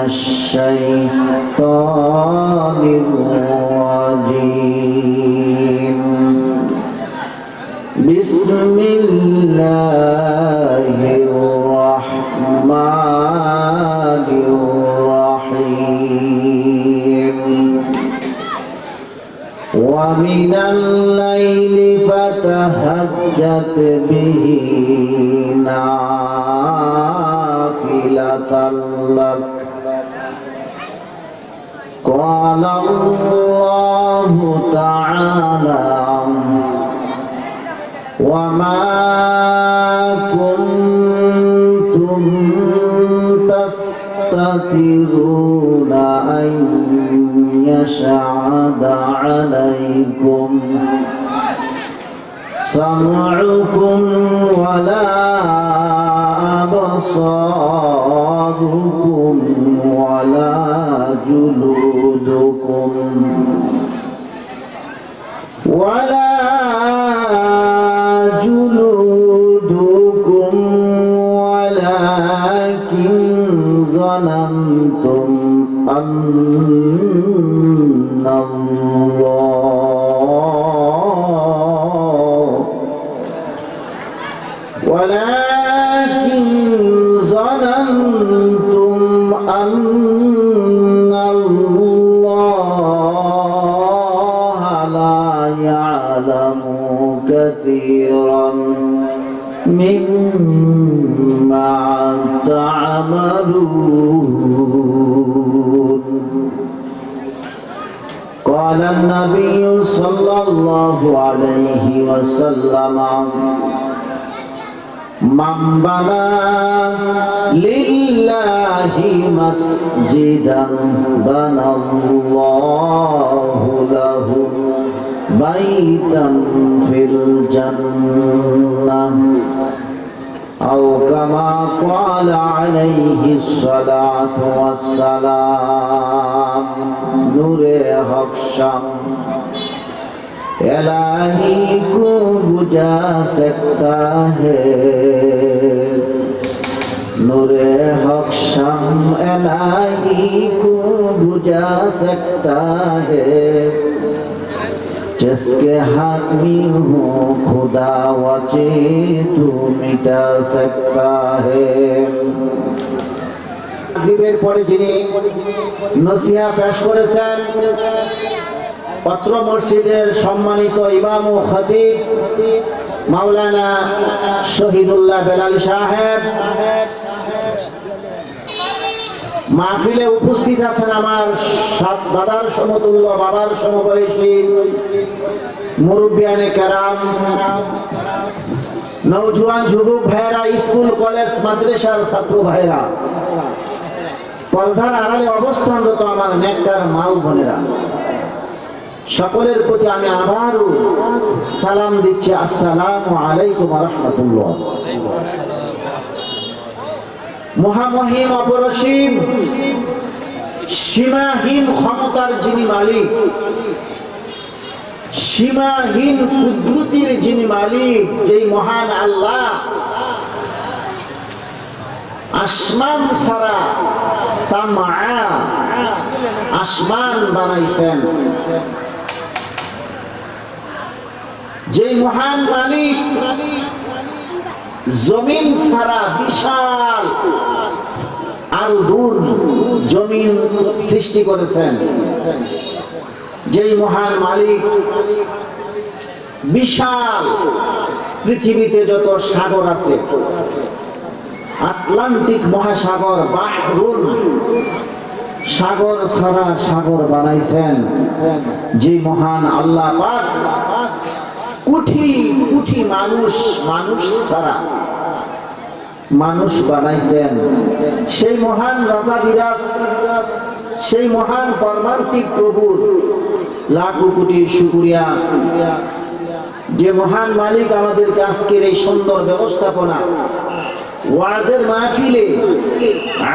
الشيطان الرجيم بسم الله الرحمن الرحيم ومن الليل فتهجد به نافلة لك قال الله تعالى وما كنتم تستترون أن يشهد عليكم سمعكم ولا أبصاركم ولا جلودكم ولكن ظننتم أن الله لا يعلم كثيرا مما تعملون قال النبي صلى الله عليه وسلم من بنى لله مسجدا بنى الله له بيتا في الجنة أو كما قال عليه الصلاة والسلام نور حق شام इलाही को बुझा सकता है नूरे हक शम इलाही को बुझा सकता है जिसके हाथ में हो खुदा वचे तू मिटा सकता है দিবের পরে যিনি নসিহা পেশ করেছেন পত্র মসজিদের সম্মানিত ইমাম ও খতিব মাওলানা শহীদুল্লাহ বেলালী সাহেব মাহফিলে উপস্থিত আছেন আমার দাদার সমতুল্য বাবার সমবয়সী মুরব্বিয়ানে কেরাম নওজোয়ান যুবক ভাইরা স্কুল কলেজ মাদ্রাসার ছাত্র ভাইরা পর্দার আড়ালে অবস্থানরত আমার নেককার মা ও বোনেরা সকলের প্রতি আমি আবারও সালাম দিচ্ছি আসসালামু আলাইকুম ওয়া রাহমাতুল্লাহ। মহামহিম অপরসীম সীমাহীন ক্ষমতার যিনি মালিক সীমাহীন কুদরতির যিনি মালিক যেই মহান আল্লাহ আসমান ছাড়া সামা আসমান বানাইছেন যে মহান মালিক জমিন ছাড়া বিশাল আর দূর জমিন সৃষ্টি করেছেন যে মহান মালিক বিশাল পৃথিবীতে যত সাগর আছে আটলান্টিক মহাসাগর বাহরুন সাগর ছাড়া সাগর বানাইছেন যে মহান আল্লাহ পাক কোটি কোটি মানুষ ছাড়া মানুষ বানাইছেন সেই মহান রাজা বিরাজ সেই মহান পরমান্তিক প্রভুর লাখো কোটি শুকরিয়া যে মহান মালিক আমাদেরকে আজকের এই সুন্দর ব্যবস্থাপনা ওয়াজের মাহফিলে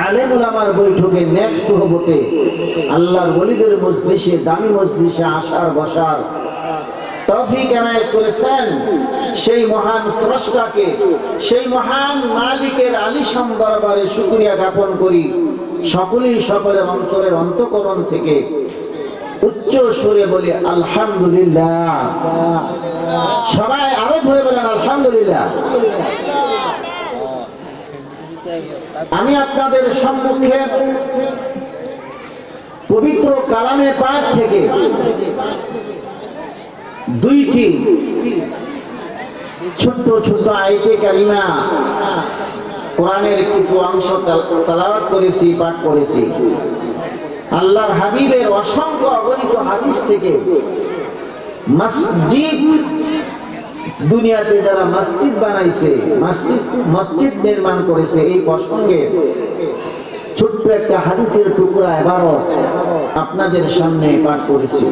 আলেম উলামার বৈঠকে নেক্সট সোহবতে আল্লাহর ওলিদের মজলিসে দামি মজলিসে আসার বসার তৌফিক এনায়েত করেছেন সেই মহান স্রষ্টাকে সেই মহান মালিকের আলিশান দরবারে শুকরিয়া জ্ঞাপন করি সকলেই সকলের অন্তরের অন্তঃকরণ থেকে উচ্চ সুরে বলি আলহামদুলিল্লাহ। সবাই আরো জোরে বলেন আলহামদুলিল্লাহ। আমি আপনাদের সম্মুখে পবিত্র কালামে পাক থেকে দুইটি ছোট্ট ছোট্ট আয়াতে কারিমা কোরআনের কিছু অংশ তেলাওয়াত করেছি, পাঠ করেছি। আল্লাহর হাবিবের অসংখ্য অগণিত হাদিস থেকে মসজিদ, দুনিয়াতে যারা মসজিদ বানাইছে, মসজিদ নির্মাণ করেছে, এই প্রসঙ্গে ছোট্ট একটা হাদিসের টুকরা এবারও আপনাদের সামনে পাঠ করেছি।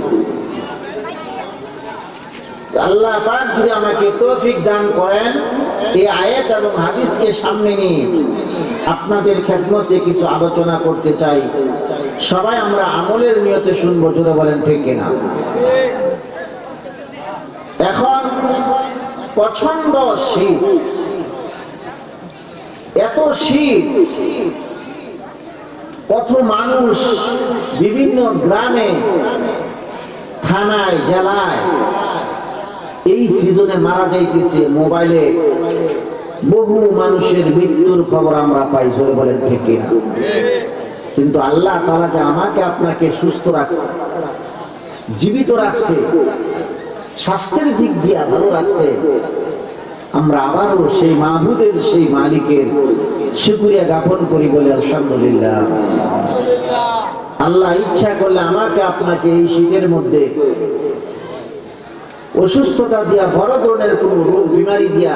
আল্লাহ পাক যদি আমাকে তৌফিক দান করেন, এই আয়াত এবং হাদিসকে সামনে নিয়ে আপনাদের খেদমতে কিছু আলোচনা করতে চাই। সবাই আমরা আমলের নিয়তে শুনবো, জোরে বলেন ঠিক কিনা। এখন প্রচন্ড শীত, এত শীত, কত মানুষ বিভিন্ন গ্রামে, থানায়, জেলায় এই সিজনে মারা যাইতেছে। মোবাইলে বহু মানুষের মৃত্যুর খবর আমরা পাই, জোরে বলেন ঠিক কিনা। কিন্তু আল্লাহ তাআলা যে আমাকে আপনাকে সুস্থ রাখছে, জীবিত রাখছে, স্বাস্থ্যের দিক দিয়ে ভালো রাখছে, আমরা আবারও সেই মাহবুদের, সেই মালিকের শুকরিয়া জ্ঞাপন করি, বলে আলহামদুলিল্লাহ। আল্লাহ ইচ্ছা করলে আমাকে আপনাকে এই শীতের মধ্যে অসুস্থতা দিয়া, বড় ধরনের কোন রোগ বিমারি দিয়া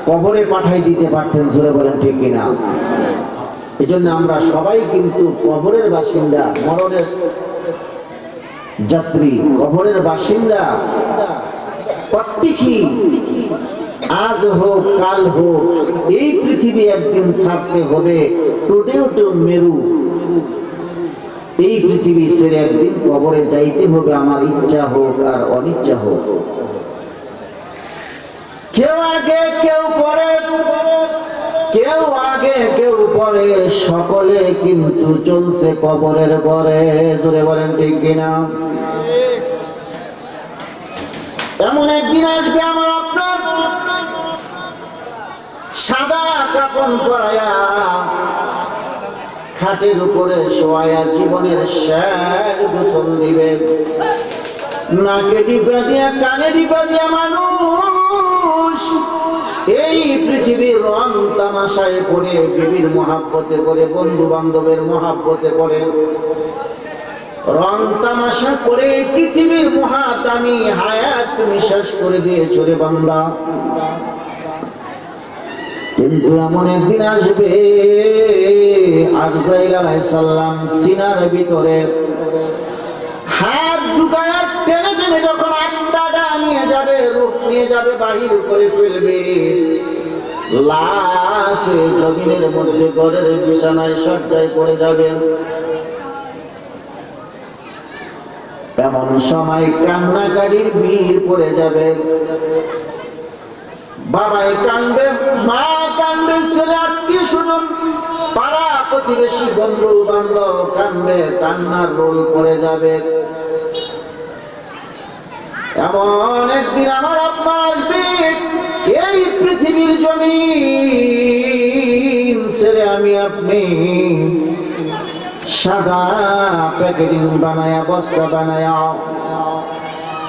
কবরে পাঠাই দিতে পারতেন, জোরে বলেন ঠিক কিনা। এই জন্য আমরা সবাই কিন্তু কবরের বাসিন্দা, মরণের যাত্রী, কবরের বাসিন্দা। প্রত্যেকই আজ হোক কাল হোক এই পৃথিবী একদিন ছাড়তে হবে। টুডে টু মেরু, এই পৃথিবী ছেড়ে একদিন কবরে যাইতে হবে, আমার ইচ্ছা হোক আর অনিচ্ছা হোক। কেউ আগে কেউ পরে, কেউ আগে কেউ পরে, সকলে কিন্তু চলছে কবরের ঘরে, জোরে বলেন ঠিক কিনা। এমন একদিন আসবে আমার আপনার সাদা কাপড় পরায়া, খাটের উপরে শোয়া জীবনের শেষ গোসল দিবে। নাকে টিপা দিয়া, কানে টিপা দিয়া মানুষ এই পৃথিবীর রং তামাশায় পড়ে, বিবির মহাব্বতে পড়ে, বন্ধু বান্ধবের মহাব্বতে পড়ে, রং তামাশা করে পৃথিবীর মহাদামি হায়াত তুমি শেষ করে দিয়েছো রে বান্দা। কিন্তু এমন একদিন আসবে, আরজাইল আলাইহিস সালাম সিনার ভিতরে হাত ঢুকায়া টেনে টেনে যখন আত্মাটা নিয়ে যাবে, রূহ নিয়ে যাবে, বাহির করে ফেলবে, লাশ জমিনের মধ্যে ঘরের বিছানায় শয্যায় পড়ে যাবে। এমন সময় কান্নাকাটির ভিড় পড়ে যাবে। বাবাই কানবে, মা কানবে, ছেলে, আত্মীয় স্বজন, পাড়া প্রতিবেশী, বন্ধু বান্ধব কানবে, কান্নার রোল পড়ে যাবে। এমন একদিন আমার আপনার আসবে, এই পৃথিবীর জমিন ছেড়ে আমি আপনি সাদা প্যাকেটিং বানায়া, বস্তা বানায়া,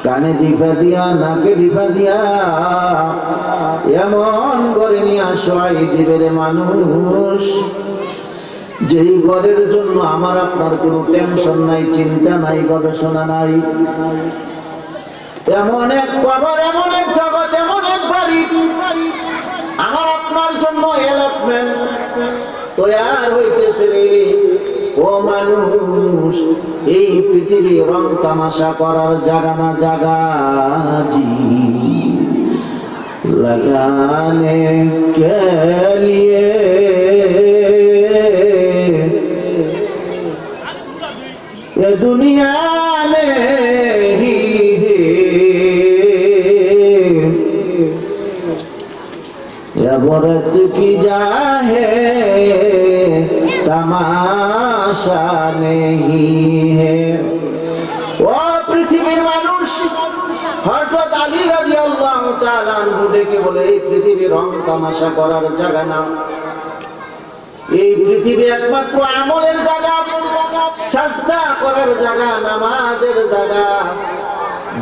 কানে ডিপা দিয়া, নাকে ডিপা দিয়া এমন ঘরে নিয়ে শোয়াই দিবে রে মানুষ, যেই ঘরের জন্য আমার আপনার কোনো টেনশন নাই, চিন্তা নাই, গবেষণা নাই। এমন এক কবর, এমন এক জগৎ, এমন এক বাড়ি আমার আপনার জন্য অ্যালটমেন্ট তৈয়ার হইতেছে রে। ও মানুষ, এই পৃথিবী রং তামাশা করার জায়গা না, জায়গা জি লাগানে কে লিয়ে এ দুনিয়া নে হি अबरत की जाहे तमाशा नहीं है। ও পৃথিবীর মানুষ, হযরত আলী রাদিয়াল্লাহু তাআলা আনহু ডেকে বলে, এই পৃথিবী রং তামাশা করার জায়গা না, এই পৃথিবী একমাত্র আমলের জায়গা, সাজদা করার জায়গা, নামাজের জায়গা,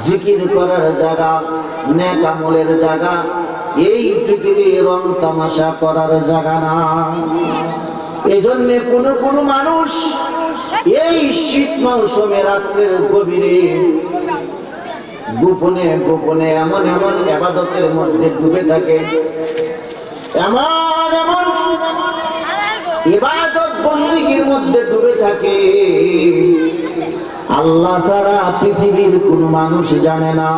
জিকির করার জায়গা, নেক আমলের জায়গা। এই পৃথিবী রং তামাশা করার জায়গা না। এজন্য কোন মানুষ এই শীত মৌসুমে রাত্রের গভীরে গোপনে গোপনে এমন এমন ইবাদতের মধ্যে ডুবে থাকে, এমন এমন ইবাদত বন্দেগীর মধ্যে ডুবে থাকে, আল্লাহ ছাড়া পৃথিবীর কোন মানুষ জানে না।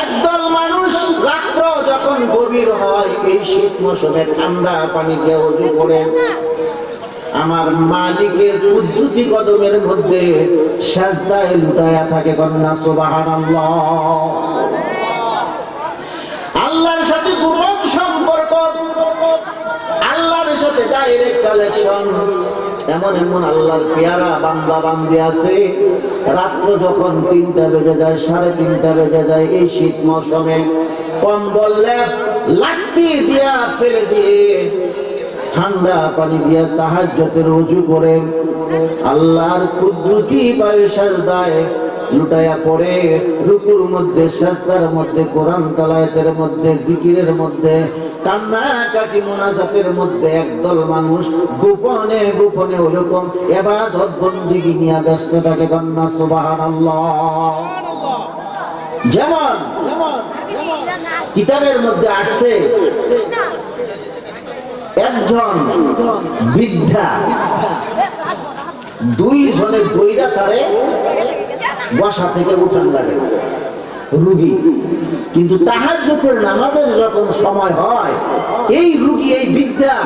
একদল মানুষ রাত্র যখন গভীর হয়, এই শীত মৌসুমে ঠান্ডা পানি দিয়ে ওযু করে আমার মালিকের কুদরতি কদমের মধ্যে সাজদায় লুটায়া থাকে। কন্যা সুবহানাল্লাহ। আল্লাহর সাথে গোপন সম্পর্ক, আল্লাহর সাথে ডাইরেক্ট কালেকশন। এমন এমন আল্লাহর পেয়ারা বান্দা বান্দি আছে, রাত্র যখন 3টা বেজে যায়, 3:30 বেজে যায়, এই শীত মৌসুমে কম্বল লাঠি দিয়া ফেলে দিয়ে ঠান্ডা পানি দিয়ে তাহাজ্জুদের ওযু করে আল্লাহর কুদরতি পায়ে সাজদায় লুটায়া পড়ে, রুকুর মধ্যে, সাজদার মধ্যে, কোরআন তেলাওয়াতের মধ্যে, জিকিরের মধ্যে, কান্নাকাটি মুনাজাতের মধ্যে একদল মানুষ গোপনে গোপনে ওরকম ইবাদত বন্দেগী নিয়ে ব্যস্ত থাকে। কন্যা সুবহানাল্লাহ। যেমন কিতাবের মধ্যে আসছে, একজন বৃদ্ধা 2 জনে দইরা তারে বসা থেকে উঠান লাগে, রোগী। কিন্তু তাহাজ্জুদের নামাজের যখন সময় হয়, এই রোগী, এই বৃদ্ধা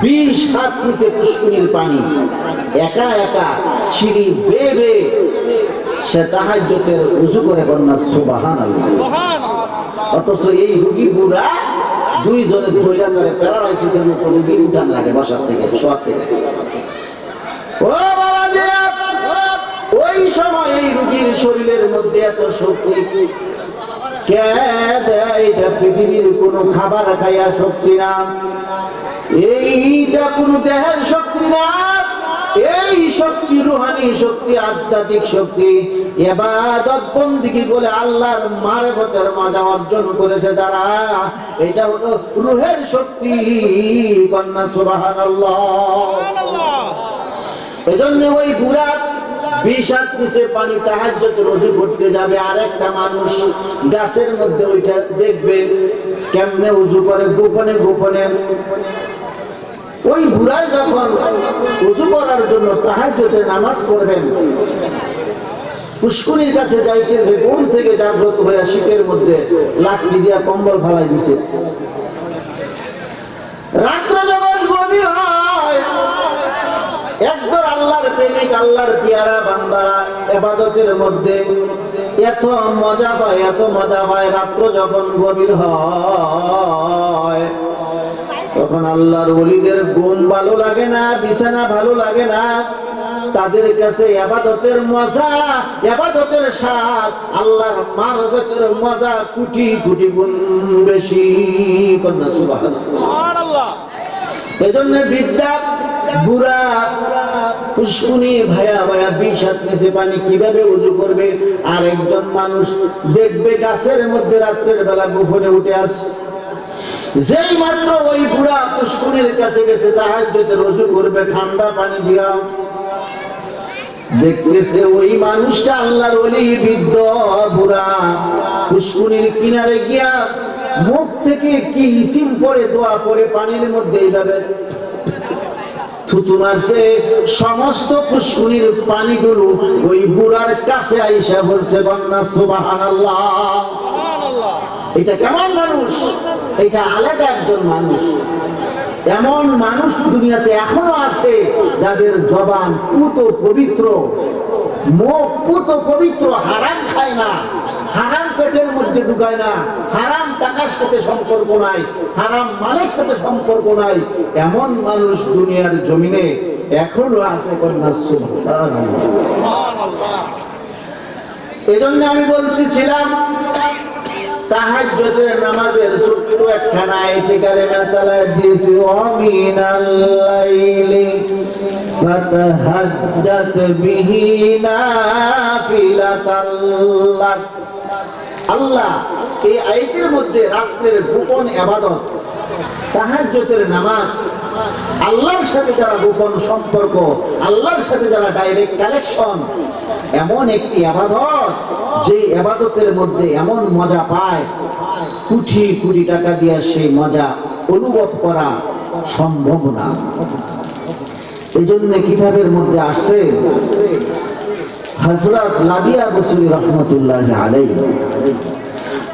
20 হাত নিচে পুষ্করিণীর পানি একা একা সিঁড়ি বেয়ে বেয়ে সে তাহাজ্জুদের ওযু করে। কন্যা সুবহানাল্লাহ। অথচ এই রোগী বুড়া 2 জনে দইরা তারে প্যারালাইসিসের মতো রোগী উঠান লাগে বসার থেকে, শোয়ার থেকে। ও বাবাজিরা, ওই সময় এই রোগীর শরীরের মধ্যে এত শক্তি কে দেয়? এটা পৃথিবীর কোনো খাবার খাইয়া শক্তি না, এইটা কোনো দেহের শক্তি না, এই শক্তি রুহানি শক্তি, আধ্যাত্মিক শক্তি। ইবাদত বন্দেগী করে আল্লাহর মারিফতের মজা অর্জন করেছে যারা, এটা হলো রুহের শক্তি। কন্যা সুবহানাল্লাহ। এজন্য ওই বুড়া 20 হাত নিচে পানি তাহাজ্জুদের ওযু করতে যাবে, আর একটা মানুষ গাছের মধ্যে ওইটা দেখবে কেমনে ওযু করে, গোপনে গোপনে। ওই বুড়াই যখন ওযু করার জন্য তাহাজ্জুদের নামাজ পড়বেন, পুষ্করিণীর কাছে যাইতেছে, ঘুম থেকে জাগ্রত হয়ে শীতের মধ্যে লাঠি দিয়া কম্বল ফালাই দিছে। রাত্র যখন গভীর হয়, একদল আল্লাহর প্রেমিক, আল্লাহর পেয়ারা বান্দারা ইবাদতের মধ্যে এত মজা পায়, এত মজা পায়। রাত্র যখন গভীর হয়, তখন আল্লাহর ওলিদের ঘুম ভালো লাগে না, বিছানা ভালো লাগে না। তাদের কাছে ইবাদতের মজা, ইবাদতের স্বাদ, আল্লাহর মারফতের মজা কোটি কোটি গুণ বেশি। কন্যা সুবহানাল্লাহ। এজন্য বৃদ্ধা বুড়া পুষ্করিণী ভায়া ভায়া 20 হাত নিচে পানি কিভাবে ওযু করবে? আর একজন মানুষ দেখবে গাছের মধ্যে রাত্রের বেলা গোপনে উঠে আসে। যেই মাত্র ওই বুড়া পুষ্করিণীর কাছে গেছে তাহাজ্জুদের ওযু করবে ঠান্ডা পানি দিয়া, দেখতেছে ওই মানুষটা আল্লাহর ওলি বৃদ্ধ বুড়া পুষ্করিণীর কিনারে গিয়া মুখ থেকে কি ইসিম পড়ে, দোয়া পড়ে পানির মধ্যে এইভাবে থুতু মারছে। সমস্ত পুষ্করিণীর পানিগুলো ওই বুড়ার কাছে আইসা পড়ছে। কন্যা সুবহানাল্লাহ। এটা কেমন মানুষ? এটা আলাদা একজন মানুষ। এমন মানুষ দুনিয়াতে এখনো আছে যাদের জবান পুত পবিত্র, মুখ পুত পবিত্র, হারাম খায় না, হারাম পেটের মধ্যে ঢুকায় না, হারাম টাকার সাথে সম্পর্ক নাই, হারাম মালের সাথে সম্পর্ক নাই, এমন মানুষ দুনিয়ার জমিনে এখনো আছে। কন্যা সুবহানাল্লাহ। এজন্য আমি বলতেছিলাম তাহাজ্জুদের নামাজের ছোট্ট একখানা আয়াতে কারিমা তালাওয়াত দিয়েছি, ওয়া মিনাল লাইলি ফাতাহাজ্জাত বিহি নাফিলাতাল লাক। আল্লাহ এই আয়াতের মধ্যে রাতের গোপন ইবাদত তাহাজ্জুদের নামাজ, আল্লাহর সাথে যারা গোপন সম্পর্ক, আল্লাহর সাথে যারা ডাইরেক্ট কানেকশন, এমন একটি ইবাদত যে ইবাদতের মধ্যে এমন মজা পায় কোটি কোটি টাকা দিয়ে সেই মজা অনুভব করা সম্ভব না। এই জন্য কিতাবের মধ্যে আসছে হযরত লাবিয়া বসরি রহমতুল্লাহি আলাইহি,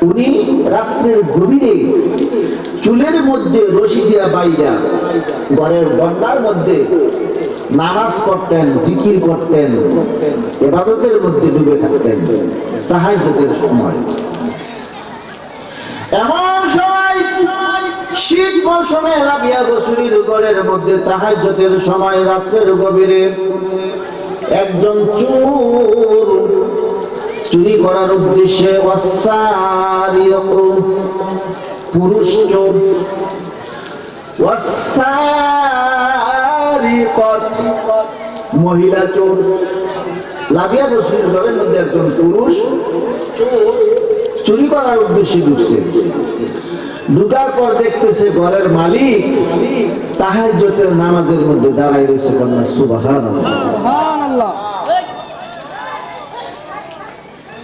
উনি রাতের গভীরে চুলের মধ্যে রশি দিয়া বাইয়া ঘরের বন্দার মধ্যে নামাজ পড়তেন, জিকির করতেন, ইবাদতের মধ্যে ডুবে থাকতেন তাহাজ্জুদের সময়। এমন সময় শীত মৌসুমে লাবিয়া বসরির ঘরের মধ্যে তাহাজ্জুদের সময় রাতের গভীরে একজন চোর চুরি করার উদ্দেশ্যে, পুরুষ চোর, মহিলা চোর, লাবিয়া বসরির ঘরের মধ্যে একজন পুরুষ চোর চুরি করার উদ্দেশ্যে ঢুকছে। ঢুকার পর দেখতেছে ঘরের মালিক তাহাজ্জুদের নামাজের মধ্যে দাঁড়ায় রয়েছে। কন্যা সুবহানাল্লাহ।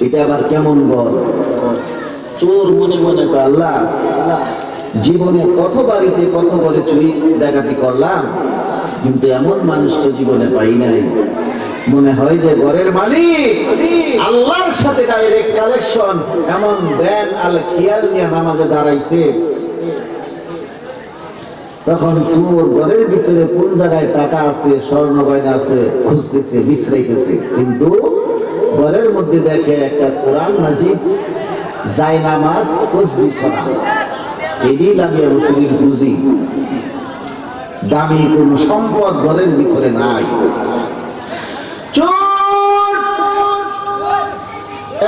এটা আবার কেমন ঘর? চোর মনে মনে কয়, আল্লাহ জীবনে কত বাড়িতে কত বলে চুরি ডাকাতি করলাম, কিন্তু এমন মানুষ তো জীবনে পাই নাই। মনে হয় যে ঘরের মালিক আল্লাহর সাথে ডাইরেক্ট কানেকশন, এমন দেন আল খেয়াল নিয়ে নামাজে দাঁড়াইছে। তখন চোর ঘরের ভিতরে কোন জায়গায় টাকা আছে, স্বর্ণ গয়না আছে খুঁজতেছে, বিশ্রাইতেছে, কিন্তু ঘরের মধ্যে দেখে একটা কোরআন মাজিদ, জায়নামাজ, বিছানা। এটাই লাবিয়া বসরির পুঁজি। দামি কোন সম্পদ ঘরের ভিতরে নাই। চোর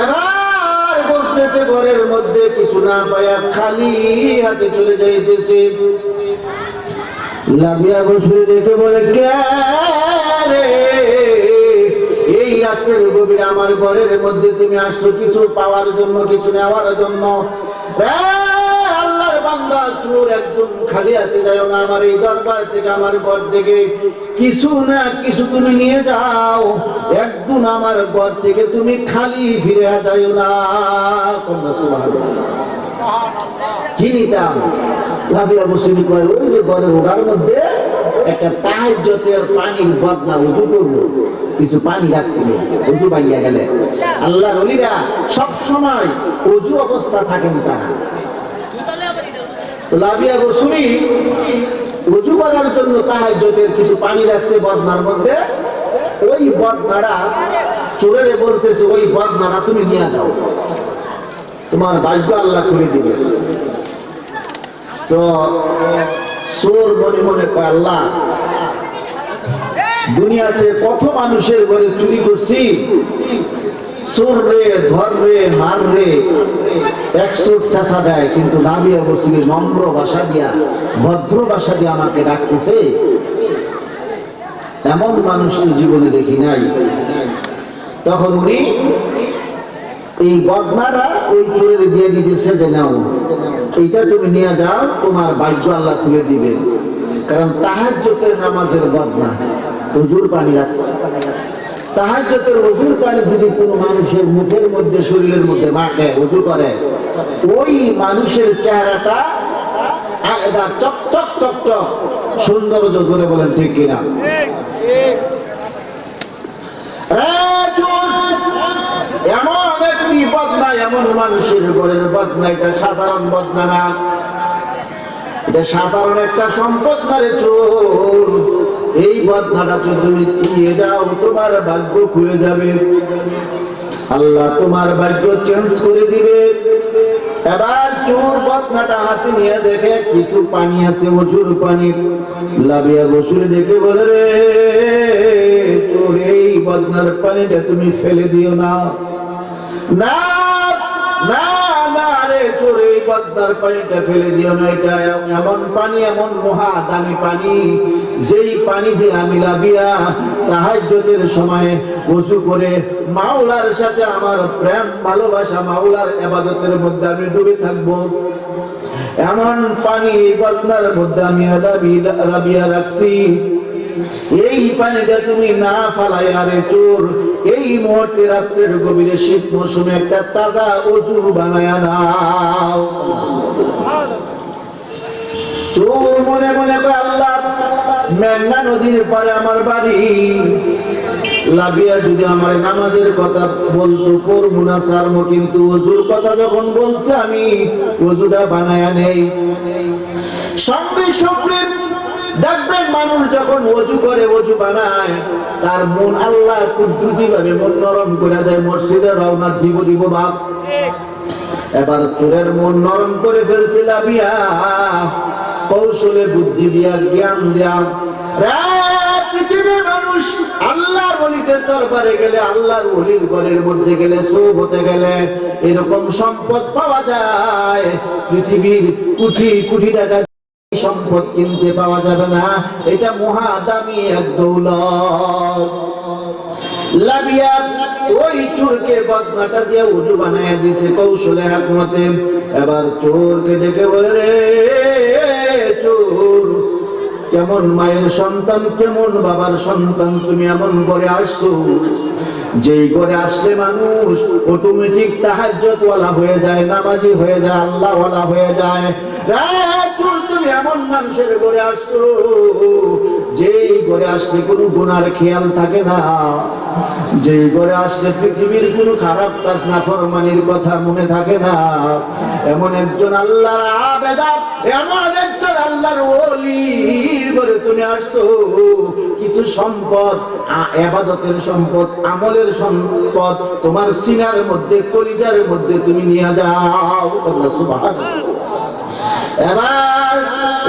এবার বসতেছে ঘরের মধ্যে, কিছু না পায়া খালি হাতে চলে যাইতেছে। লাবিয়া বসরি দেখে বলে, কে রে এই রাতের গভীরে আমার ঘরের মধ্যে তুমি আসছো কিছু পাওয়ার জন্য, কিছু নেওয়ার জন্য? আল্লাহর বান্দা চোর, একদম খালি হাতে যাও না আমার এই দরবার থেকে, আমার ঘর থেকে কিছু না কিছু তুমি নিয়ে যাও, একদম আমার ঘর থেকে তুমি খালি ফিরে যাও না। কি নিতাম? লাবিয়া বসরি কয়, ওই যে ঘরের ওটার মধ্যে একটা তাহাজ্জুদের পানির বদনা, উযু করবো, কিছু পানি রাখছিল, উযু ভাঙিয়া গেলে। আল্লাহর ওলিরা সব সময় উযু অবস্থা থাকেন তারা। তো লাবিয়া বসরি উযু করার জন্য তাহাজ্জুদের কিছু পানি রাখছে বদনার মধ্যে। ওই বদনাটা চোরের বলতেছে, ওই বদনাটা তুমি নিয়ে যাও, তোমার ভাগ্য আল্লাহ খুলে দিবে। তো চোর মনে মনে কয়, আল্লাহ দুনিয়াতে কত মানুষের ঘরে চুরি করছি, চোর রে, ধর রে, মার রে, 100 চেঁচা দেয়, কিন্তু লাবিয়া বসরি নম্র ভাষা দিয়া, ভদ্র ভাষা দিয়ে আমাকে ডাকতেছে, এমন মানুষ তো জীবনে দেখি নাই। তখন উনি এই বদনাটা ওই চোরের দিয়ে দিতেছে যে নাও, এইটা তুমি নিয়ে যাও, তোমার ভাগ্য আল্লাহ খুলে দিবে। কারণ তাহাজ্জুদের নামাজের বদনা হুজুর পানি রাখছে। তাহাজ্জুদের হুজুর পানি যদি কোনো মানুষের মুখের মধ্যে, শরীরের মধ্যে মাখে, হুজুর করে, ওই মানুষের চেহারাটা আলাদা চক চক চক চক সৌন্দর্য, জোরে বলেন ঠিক কিনা? এমন একটি বদনা, এমন মানুষের ঘরের বদনা, এটা সাধারণ বদনা না, এটা সাধারণ একটা সম্পদ না রে চোর। এই বদনাটা যদি তুমি নিয়ে যাও, তোমার ভাগ্য খুলে যাবে, আল্লাহ তোমার ভাগ্য চেঞ্জ করে দিবে। এবার চোর বদনাটা হাতে নিয়ে দেখে কিছু পানি আছে, ওজুর পানি। লাবিয়া বসুরে ডেকে বলে, রে চোর, এই বদনার পানিটা তুমি ফেলে দিও না। না না না রে চোর, এই বদনার পানিটা ফেলে দিও না। এটা এমন পানি, এমন মহা দামি পানি, যেই পানি দিয়ে আমি লাবিয়া তাহাজ্জুদের সময় ওযু করে মাওলার সাথে আমার প্রেম ভালোবাসা, মাওলার ইবাদতের মধ্যে আমি ডুবে থাকবো। এমন পানি বদনার মধ্যে আমি লাবিয়া রাখছি। এই পানিটা তুমি না ফালাইয়া রে চোর, এই মুহূর্তে রাত্রের গভীরে শীত মৌসুমে একটা তাজা ওযু বানায়া নাও। চোর মনে মনে কয়, আল্লাহ, মেঘনা নদীর পারে আমার বাড়ি, লাবিয়া যদি আমার নামাজের কথা বলতো পড়বো না ছাড়বো, কিন্তু ওযুর কথা যখন বলছে আমি ওযুটা বানায়া নেই। সঙ্গে সঙ্গে দেখবেন মানুষ যখন ওযু করে, ওযু বানায়, তার মন আল্লাহ কুদরতি ভাবে মন নরম করে দেয়। মসজিদে রওনা দিব বাপ। এবার চোরের মন নরম করে ফেলছে লাবিয়া, কৌশলে বুদ্ধি দিয়া, জ্ঞান দিয়া। পৃথিবীর মানুষ আল্লাহর ওলিদের দরবারে গেলে, আল্লাহর ওলির ঘরের মধ্যে গেলে, সোহবতে গেলে এরকম সম্পদ পাওয়া যায়। পৃথিবীর কোটি কোটি টাকা সম্পদ কিনতে পাওয়া যাবে না। এটা মহা দামি এক দৌলত। লাবিয়া ওই চোরকে বদনাটা দিয়ে ওযু বানায় দিছে কৌশলে, হিকমতে। এবার চোরকে ডেকে বলে, রে চোর, কেমন মায়ের সন্তান, কেমন বাবার সন্তান, তুমি এমন করে আসছো যেই ঘরে আসলে মানুষ অটোমেটিক তাহাজ্জুদওয়ালা হয়ে যায়, নামাজি হয়ে যায়, আল্লাহওয়ালা হয়ে যায়। চোর, তুমি এমন মানুষের ঘরে আসছো যেই ঘরে আসলে কোনো গুনার খেয়াল থাকে না, যেই ঘরে আসলে পৃথিবীর কোনো খারাপ কাজ, নাফরমানির কথা মনে থাকে না। এমন একজন আল্লাহর আবেদা, এমন একজন আল্লাহর ওলির ঘরে তুমি আসছো। কিছু সম্পদ, ইবাদতের সম্পদ, আমলের সম্পদ তোমার সিনার মধ্যে, কলিজার মধ্যে তুমি নিয়ে যাও। সুবহানাল্লাহ। এবার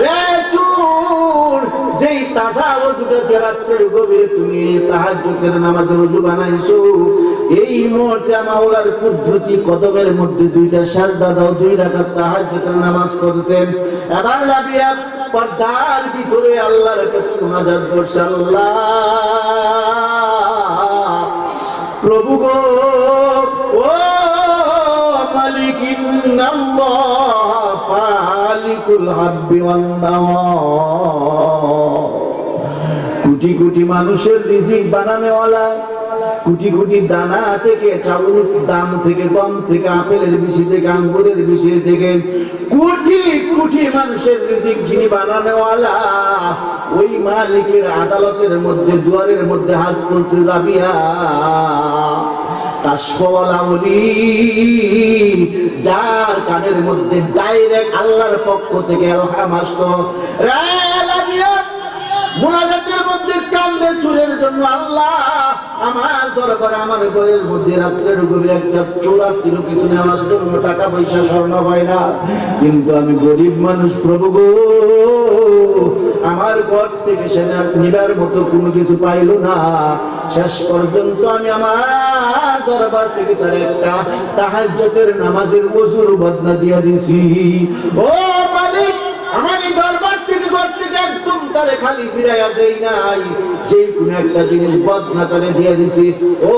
রে চোর, যেই তাজা ওযুটা যে রাত্রের গভীরে তুমি তাহাজ্জুদের নামাজের ওযু বানাইছো, এই মুহূর্তে মাওলার কুদরতি কদমের মধ্যে দুইটা সাজদা দাও, 2 রাকাত তাহাজ্জুদের নামাজ পড়ছেন। এবার লাবিয়া পর্দার ভিতরে আল্লাহর কাছে মুনাজাত করছে, আল্লাহ প্রভু গো, ও মালিকিন্নাল্লাহ ফালিকুল হাব্বি ওয়ান নাওয়া, কোটি কোটি মানুষের রিজিক বানানোওয়ালা, কোটি কোটি দানা থেকে, চাউল দাম থেকে, গম থেকে, আপেলের বিচি থেকে, আঙ্গুরের বিচি থেকে, কোটি কোটি মানুষের রিজিক যিনি বানানোওয়ালা, ওই মালিকের আদালতের মধ্যে, দুয়ারের মধ্যে হাত তুলছে লাবিয়া। কাশফওয়ালা ওলি, যার কানের মধ্যে ডাইরেক্ট আল্লাহর পক্ষ থেকে ইলহাম আসতো। লাবিয়া মুনাজাতের মধ্যে কান্দে চোরের জন্য, আল্লাহ আমার দরবারে, আমার ঘরের মধ্যে রাত্রের গভীরে একটা চোর আসছিল কিছু নেওয়ার জন্য, টাকা পয়সা স্বর্ণ গয়না, কিন্তু আমি গরিব মানুষ প্রভু গো, আমার ঘর থেকে সে নিবার মতো কোনো কিছু পাইল না। শেষ পর্যন্ত আমি আমার দরবার থেকে তার একটা তাহাজ্জুদের নামাজের ওযুর বদনা দিয়া দিছি। ও মালিক, আমার এই দরবার থেকে, ঘর থেকে একদম তারে খালি ফিরাইয়া দেই নাই, যে কোন একটা জিনিস বদনা তারে দিয়ে দিছি। ও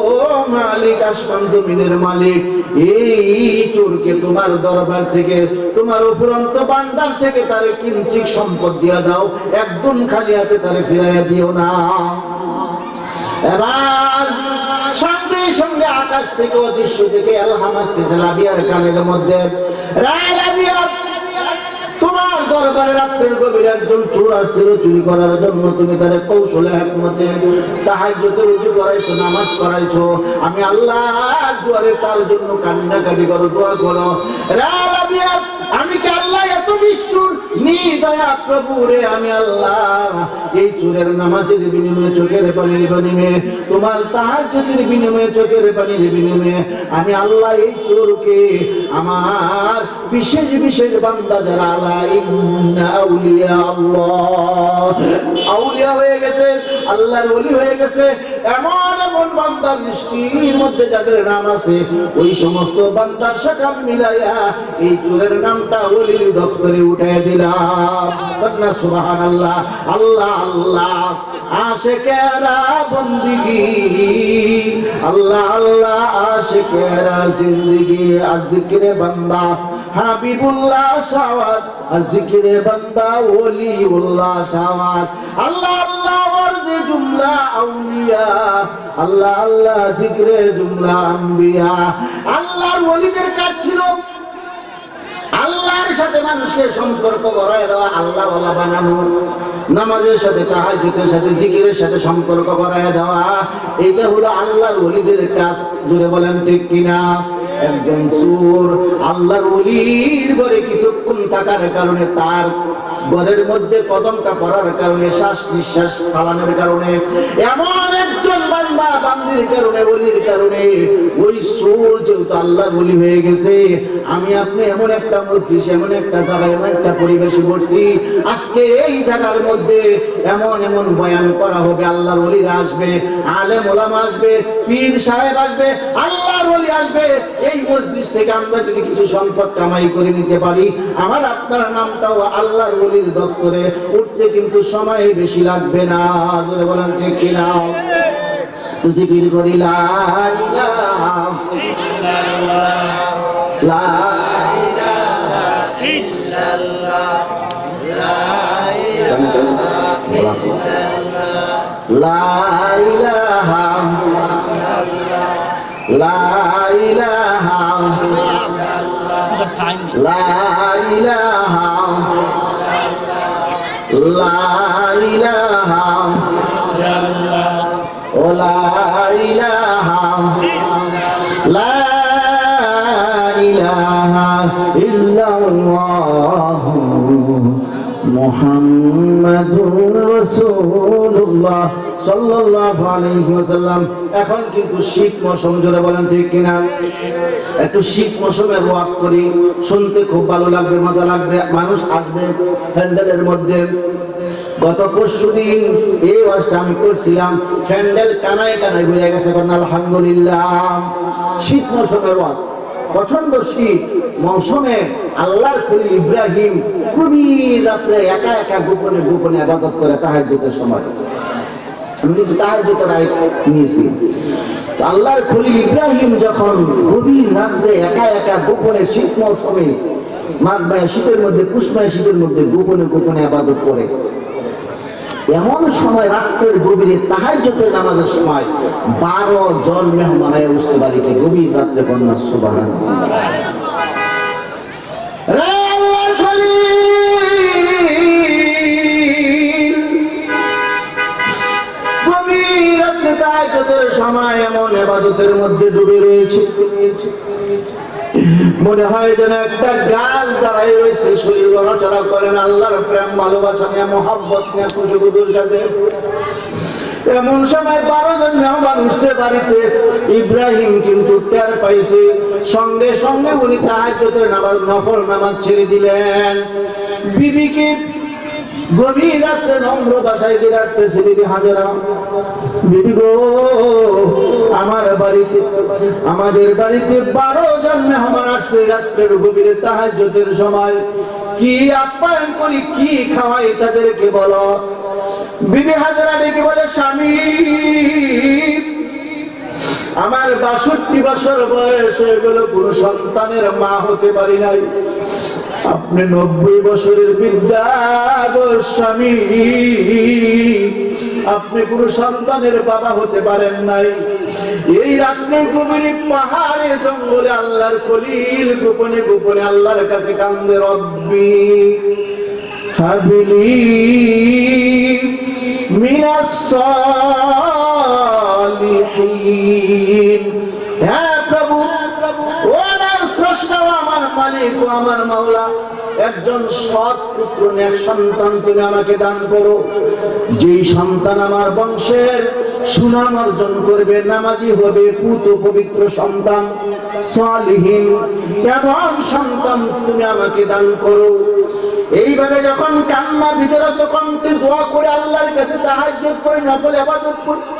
মালিক, আসমান জমিনের মালিক, এই চোরকে তোমার দরবার থেকে, তোমার উপরন্ত ভান্ডার থেকে তারে কিঞ্চিত সম্পদ দিয়া দাও, একদম খালি হাতে তারে ফিরাইয়া দিও না। এবার সঙ্গে সঙ্গে আকাশ থেকে, অদৃশ্য থেকে ইলহাম আসতেছে লাবিয়ার কানের মধ্যে, লাবিয়া তোমার দরবারে রাত্রের গভীরে একজন চোর আসছিল চুরি করার জন্য, তুমি তারে কৌশলে, হিকমতে তাহাজ্জুদের ওযু করাইছো, নামাজ করাইছো। আমি আল্লাহর দুয়ারে তার জন্য কান্নাকাটি করো, দোয়া করো। লাবিয়া, আমি কি আল্লাহ এত নিষ্ঠুর, নিজ দয়া প্রভু রে, আমি আল্লাহ এই চোরের নামাজের বিনিময়ে, চোখের পানির বিনিময়ে, তোমার তাহাজ্জুদের বিনিময়ে, চোখের পানির বিনিময়ে আমি আল্লাহ এই চোরকে আমার বিশেষ বিশেষ বান্দা যারা আলা ইন্না আউলিয়া আল্লাহ, আউলিয়া হয়ে গেছে, আল্লাহর ওলি হয়ে গেছে, এমন এমন বান্দার লিস্টির মধ্যে যাদের নাম আছে, ওই সমস্ত বান্দার সাথে মিলাইয়া এই চোরের নামটা ওলির দফতরে উঠাই দিলাম। সুবহানাল্লাহ। আল্লাহ আল্লাহ আশিকেরা বন্দিগি, আল্লাহ আল্লাহ আশিকেরা জিন্দেগি, জিকিরে বান্দা হাবিবুল্লাহ সাওয়াত, জিকিরে বান্দা ওলিউল্লাহ সাওয়াত। আল্লাহ আল্লাহ ওয়ারদে জুমলা আউলিয়া, আল্লাহ আল্লাহ জিকিরে জুমলা আম্বিয়া। আল্লাহর ওলিদের কাজ ছিল আল্লাহর সাথে মানুষকে সম্পর্ক গড়ায় দেওয়া, আল্লাহ ওয়ালা বানানো, নামাজের সাথে, তাহাজ্জুদের সাথে, জিকিরের সাথে সম্পর্ক গড়ায় দেওয়া, এইটা হলো আল্লাহর ওলিদের কাজ। জোরে বলেন ঠিক কিনা? একজন চোর আল্লাহর ওলির ঘরে কিছুক্ষণ থাকার কারণে, তার ঘরের মধ্যে কদমটা পড়ার কারণে, শ্বাস নিঃশ্বাস চালানোর কারণে, এমন একজন বান্দা বান্দির কারণে, ওলির কারণে ওই চোর যেহেতু আল্লাহর ওলি হয়ে গেছে, আমি আপনি এমন একটা মজলিস, এমন একটা জায়গায়, এমন একটা পরিবেশে বসছি, আজকে এই জায়গার মধ্যে এমন এমন বয়ান করা হবে, আল্লাহর ওলিরা আসবে, আলেম ওলামা আসবে, পীর সাহেব আসবে, আল্লাহর ওলি আসবে। এই মজলিস থেকে আমরা যদি কিছু সম্পদ কামাই করে নিতে পারি, আমার আপনার নামটাও আল্লাহর ওলির দপ্তরে উঠতে কিন্তু সময় বেশি লাগবে না। জোরে বলেন ঠিক কিনা? জিকির করি লা ইলাহা ইল্লাল্লাহ, লা ইলাহা ইল্লাল্লাহ, লা ইলাহা ইল্লাল্লাহ, লা ইলাহা ইল্লাল্লাহ, লা ইলাহা লা ইলাহা লা ইলাহা ও লা ইলাহা লা ইলাহা ইল্লাল্লাহ মুহাম্মাদুর রাসূলুল্লাহ সাল্লাল্লাহু আলাইহি ওয়াসাল্লাম। এখন কিন্তু শীত মৌসুম, জোরে বলেন ঠিক কিনা? একটু শীত মৌসুমের ওয়াজ করি, শুনতে খুব ভালো লাগবে, মজা লাগবে, মানুষ আসবে প্যান্ডেলের মধ্যে। গত পরশুদিন এই ওয়াজটা আমি করছিলাম, প্যান্ডেল কানায় কানায় ভরে গেছে, আলহামদুলিল্লাহ। শীত মৌসুমের ওয়াজ, প্রচন্ড শীত মৌসুমে আল্লাহর খলিল ইব্রাহিম গভীর রাত্রে একা একা গোপনে গোপনে ইবাদত করে তাহাজ্জুদের সময়। আমি কিন্তু তাহাজ্জুদের আয়াত নিয়েছি। তো আল্লাহর খলিল ইব্রাহিম যখন গভীর রাত্রে একা একা গোপনে শীত মৌসুমে, মাঘমায়া শীতের মধ্যে, পুষমায়া শীতের মধ্যে গোপনে গোপনে ইবাদত করে, এমন সময় রাত্রের গভীরে তাহাজ্জুদের নামাজের সময় 12 জন মেহমান আয়া উঠছে বাড়িতে গভীর রাত্রে। কন্যা সুবহানাল্লাহ। আল্লাহর খলিল গভীর রাত্রে তাহাজ্জুদের সময় এমন ইবাদতের মধ্যে ডুবে রয়েছে, মনে হয় যেন একটা গাছ দাঁড়ায় রয়েছে, শরীর নড়াচড়া করে না, আল্লাহর প্রেম ভালোবাসা নিয়ে, মহব্বত নিয়ে, খুশবুদুর সাথে। এমন সময় 12 জন মেহমান উঠছে বাড়িতে। ইব্রাহিম কিন্তু টের পাইছে, সঙ্গে সঙ্গে উনি তাহাজ্জুদের নামাজ, নফল নামাজ ছেড়ে দিলেন। বিবিকে গভীর রাত্রে নম্র ভাষায় দিয়ে রাখতেছে, বিবি হাজেরা, বিবি গো, আমার বাড়িতে, আমাদের বাড়িতে 12 জন মেহমান আসছে রাত্রের গভীরে তাহাজ্জুদের সময়, কি আপ্যায়ন করি, কি খাওয়াই তাদেরকে বলো। বিবি হাজেরা ডেকে বলে, স্বামী, আমার 62 বছর বয়স হয়ে গেল, কোনো সন্তানের মা হতে পারি নাই, আপনি 90 বছরের বৃদ্ধা স্বামী, আপনি কোন সন্তানের বাবা হতে পারেন নাই। এই রাত্রে গভীরে পাহাড়ে জঙ্গলে আল্লাহর খলিল গোপনে গোপনে আল্লাহর কাছে কান্দে, রব্বি হাবিলি মিনাস সালিহিন। হ্যাঁ প্রভু, ও আমার স্রষ্টা, আমার মালিক, ও আমার মাওলা, একজন সৎ পুত্র নেক সন্তান তুমি আমাকে দান করো, যেই সন্তান আমার বংশের সুনাম অর্জন করবে, নামাজি হবে, পুত পবিত্র সন্তান, সালিহীন এমন সন্তান তুমি আমাকে দান করো। এইভাবে যখন কান্না ভিতরে, তখন তুই দোয়া করে আল্লাহর কাছে তাহাজ্জুদ করে, নফল ইবাদত করে